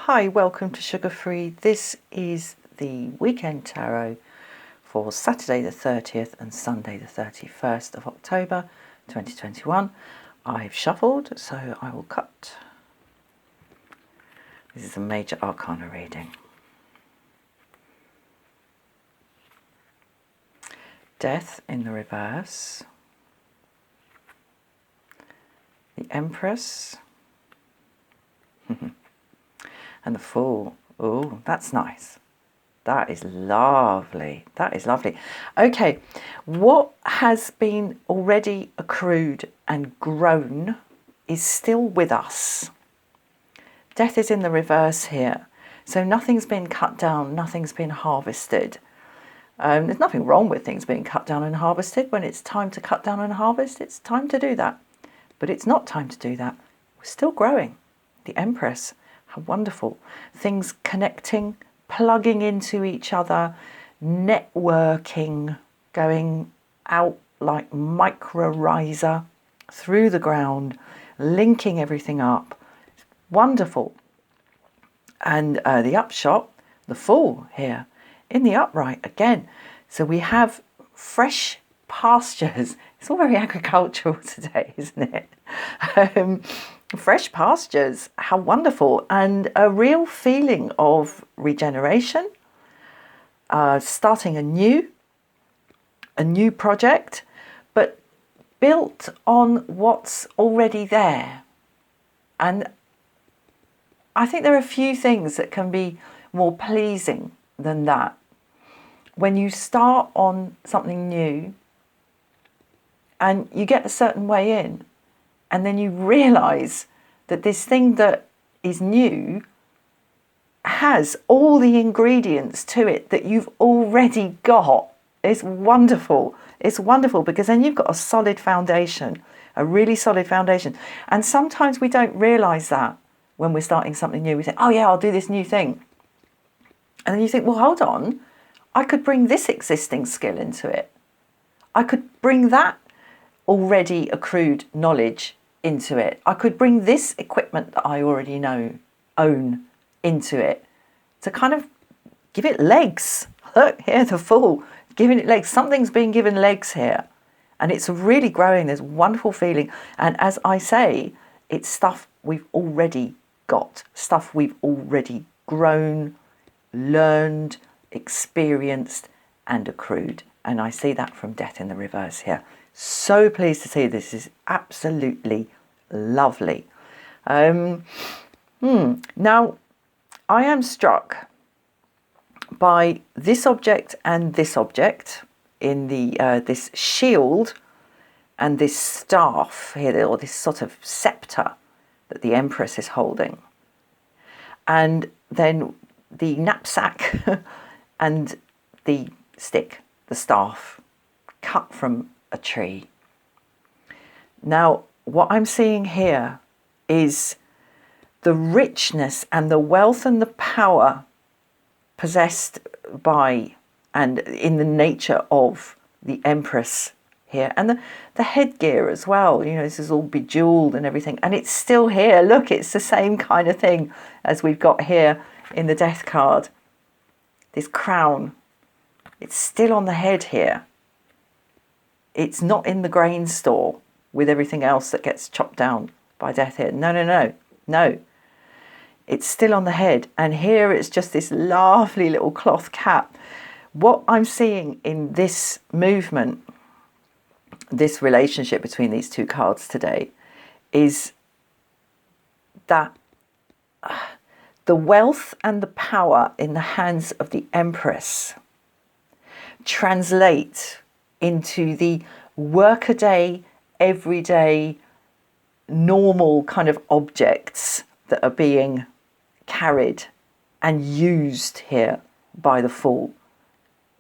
Hi, welcome to Sugar Free. This is the weekend tarot for Saturday the 30th and Sunday the 31st of October 2021. I've shuffled, so I will cut. This is a major arcana reading. Death in the reverse. The Empress. And the Fool. Oh, that's nice. That is lovely. That is lovely. Okay, what has been already accrued and grown is still with us. Death is in the reverse here. So nothing's been cut down, nothing's been harvested. There's nothing wrong with things being cut down and harvested. When it's time to cut down and harvest, it's time to do that. But it's not time to do that. We're still growing. The Empress. How wonderful. Things connecting, plugging into each other, networking, going out like mycorrhiza through the ground, linking everything up. Wonderful. And the upshot, the Fool here, in the upright again. So we have fresh pastures. It's all very agricultural today, isn't it? Fresh pastures, how wonderful, and a real feeling of regeneration, starting a new project, but built on what's already there. And I think there are a few things that can be more pleasing than that. When you start on something new and you get a certain way in, and then you realise that this thing that is new has all the ingredients to it that you've already got. It's wonderful. It's wonderful because then you've got a solid foundation, a really solid foundation. And sometimes we don't realise that when we're starting something new. We think, oh yeah, I'll do this new thing. And then you think, well, hold on. I could bring this existing skill into it. I could bring that already accrued knowledge into it. I could bring this equipment that I already own into it to kind of give it legs. Look, here, the Fool, giving it legs. Something's being given legs here. And it's really growing. There's a wonderful feeling. And as I say, it's stuff we've already got, stuff we've already grown, learned, experienced, and accrued. And I see that from Death in the reverse here. So pleased to see this. Is absolutely lovely. Now, I am struck by this object and this object in the this shield and this staff here, or this sort of scepter that the Empress is holding, and then the knapsack and the stick, the staff, cut from a tree. Now, what I'm seeing here is the richness and the wealth and the power possessed by and in the nature of the Empress here, and the headgear as well. You know, this is all bejeweled and everything, and it's still here. Look, it's the same kind of thing as we've got here in the Death card. This crown, it's still on the head here. It's not in the grain store with everything else that gets chopped down by Death here. No. It's still on the head. And here it's just this lovely little cloth cap. What I'm seeing in this movement, this relationship between these two cards today, is that the wealth and the power in the hands of the Empress translate into the workaday, everyday, normal kind of objects that are being carried and used here by the Fool.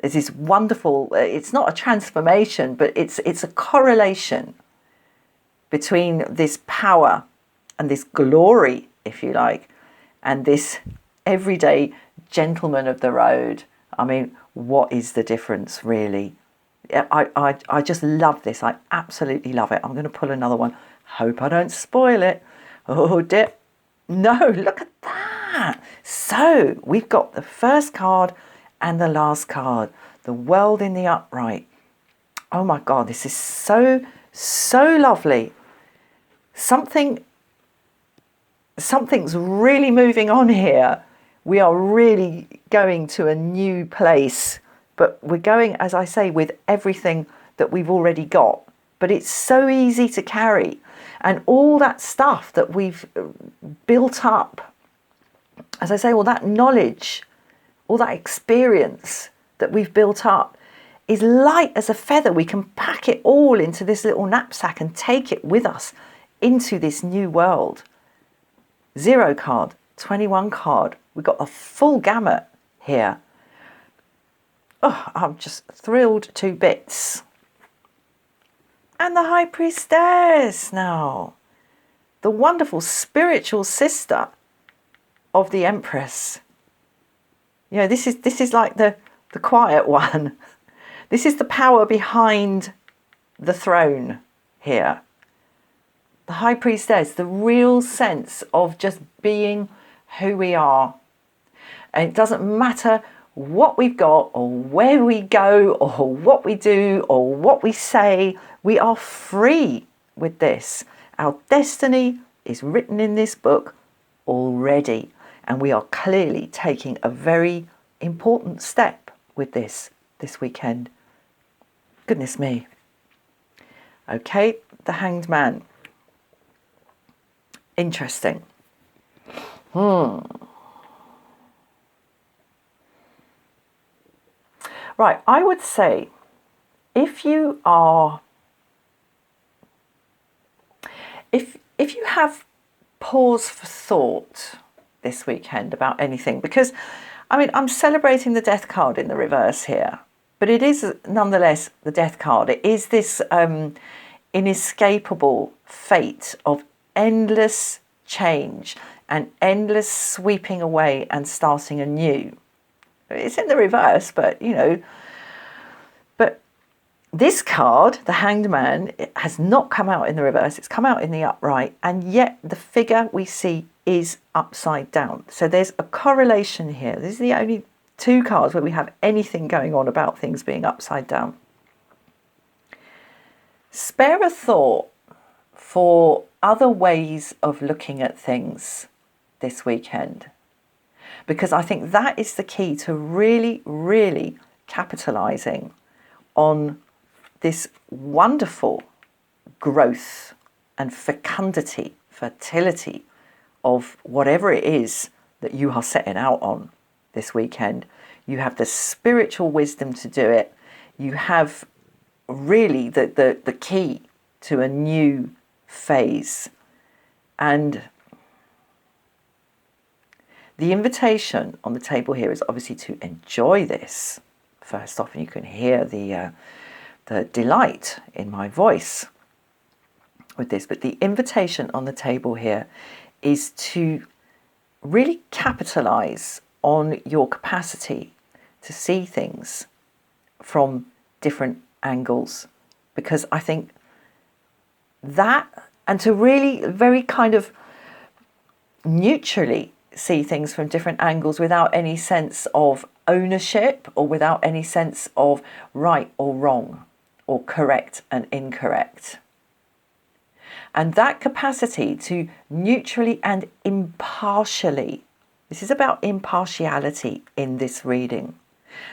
There's this wonderful, it's not a transformation, but it's a correlation between this power and this glory, if you like, and this everyday gentleman of the road. I mean, what is the difference, really? I just love this. I absolutely love it. I'm going to pull another one. Hope I don't spoil it. Oh, dear. No, look at that. that. So we've got the first card and the last card, the world in the upright. Oh my God, this is so lovely. Something's really moving on here. We are really going to a new place, but we're going, as I say, with everything that we've already got. But it's so easy to carry. And all that stuff that we've built up, as I say, all that knowledge, all that experience that we've built up is light as a feather. We can pack it all into this little knapsack and take it with us into this new world. 0 card, 21 card. We've got a full gamut here. Oh, I'm just thrilled to bits. And the High Priestess now. The wonderful spiritual sister of the Empress. You know, this is like the quiet one. This is the power behind the throne here. The High Priestess, the real sense of just being who we are. And it doesn't matter what we've got or where we go or what we do or what we say. We are free with this. Our destiny is written in this book already. And we are clearly taking a very important step with this weekend. Goodness me. Okay, the Hanged Man. Interesting. Right, I would say if you have pause for thought this weekend about anything, because I mean, I'm celebrating the Death card in the reverse here, but it is nonetheless the Death card. It is this inescapable fate of endless change and endless sweeping away and starting anew. It's in the reverse, but you know, but this card, the Hanged Man, it has not come out in the reverse. It's come out in the upright, and yet the figure we see is upside down. So there's a correlation here. This is the only 2 cards where we have anything going on about things being upside down. Spare a thought for other ways of looking at things this weekend, because I think that is the key to really, really capitalising on this wonderful growth and fertility of whatever it is that you are setting out on this weekend. You have the spiritual wisdom to do it. You have really the key to a new phase. And the invitation on the table here is obviously to enjoy this. First off, and you can hear the delight in my voice with this, but the invitation on the table here is to really capitalise on your capacity to see things from different angles, because I think that, and to really very kind of neutrally see things from different angles without any sense of ownership or without any sense of right or wrong or correct and incorrect. And that capacity to neutrally and impartially, this is about impartiality in this reading,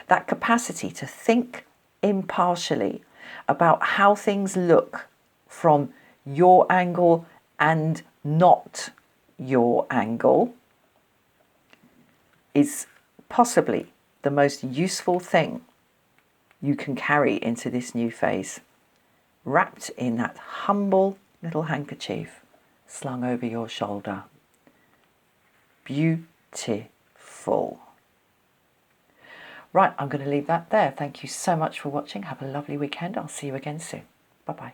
that capacity to think impartially about how things look from your angle and not your angle is possibly the most useful thing you can carry into this new phase, wrapped in that humble little handkerchief slung over your shoulder. Beautiful. Right, I'm going to leave that there. Thank you so much for watching. Have a lovely weekend. I'll see you again soon. Bye-bye.